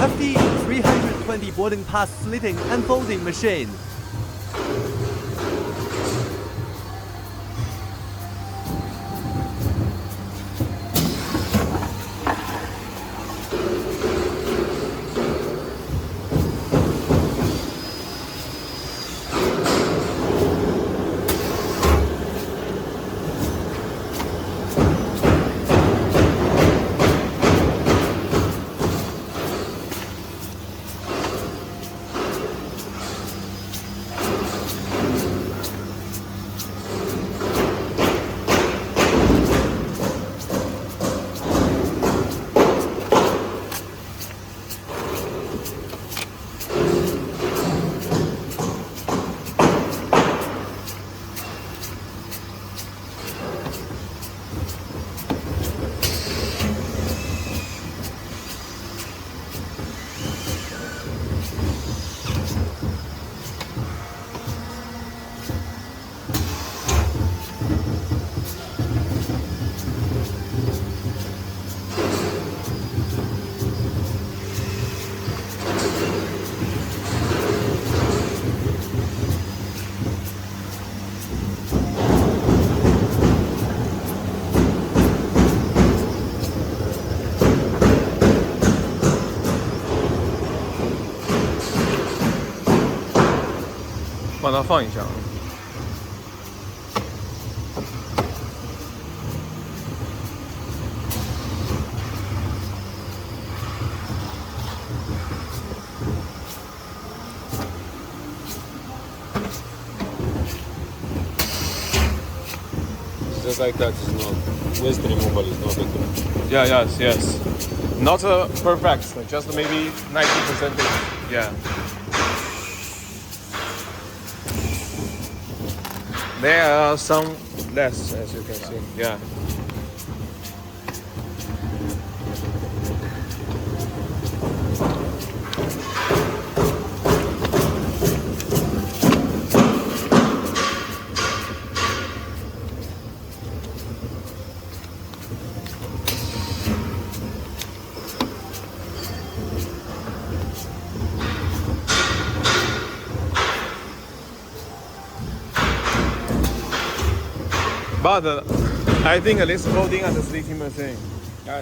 FD-320 boarding pass slitting and folding machine.帮它放一下。Just like that is not, waste removal is not a good. Yeah, yes. Not perfect, just maybe 90%. Yeah. There are some less, as you can see. Yeah. But I think this folding and the slitting machine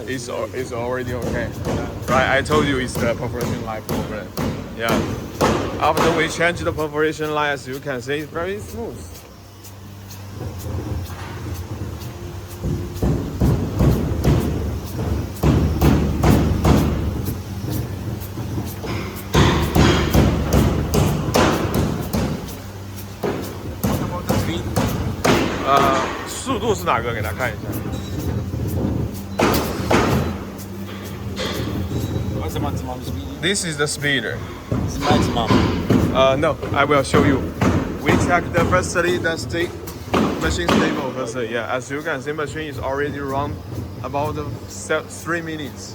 is already okay. Right, I told you it's the perforation line problem. Yeah. After we change the perforation line, as you can see, it's very smooth. What about the speed? 速度是哪个？给大家看一下。What's the maximum speed? This is the speed. It's maximum. No, I will show you. We check the firstly the machine stable firstly. Yeah, as you can see, machine is already run about 3 minutes.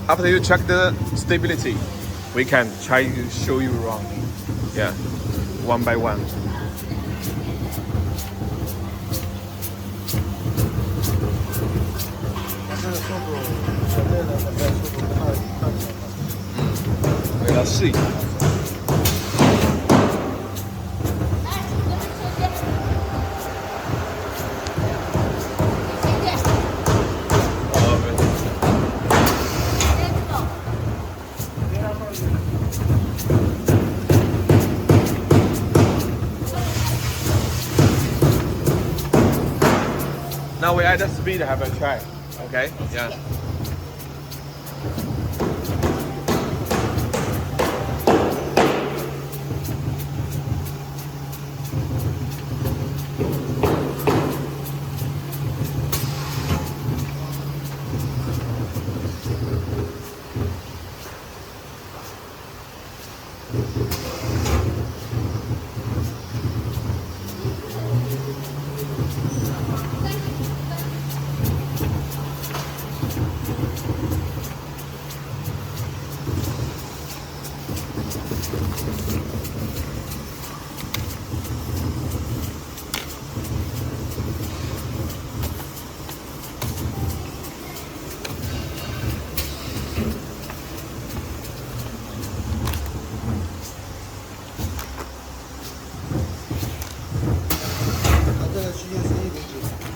After you check the stability, we can try to show you around. Yeah, one by one. Let's see. Now we add the speed, have a try. Okay? Yeah.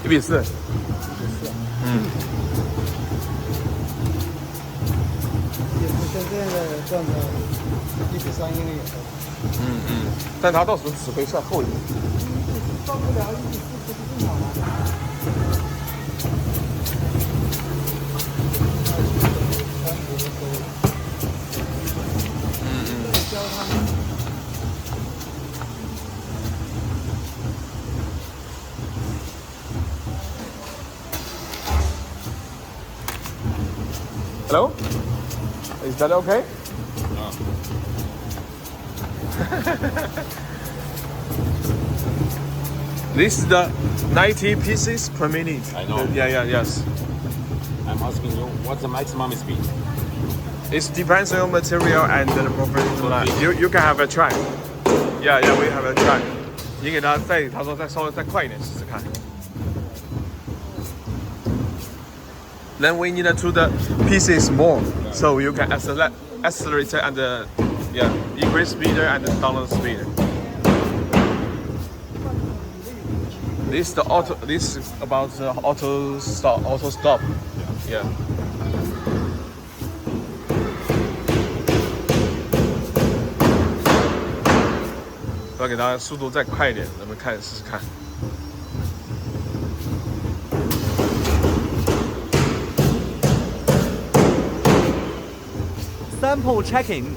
1:4。也是真正的转到1:3英里以后。但它到时候只会算后一步。到不了1:4不是正常吗？教他们。Hello? Is that okay? No. This is the 90 pieces per minute. I know. Yes. I'm asking you, what's the maximum speed? It depends on your material and the movement line. You can have a try. Yeah, we have a try. 你给他说再稍微再快一点试试看。Then we need to the pieces more, so you can accelerate and increase speed and down the speed. This the auto. This is about the auto stop. Yeah. 要给它速度再快一点，咱们看试试看。Sample checking.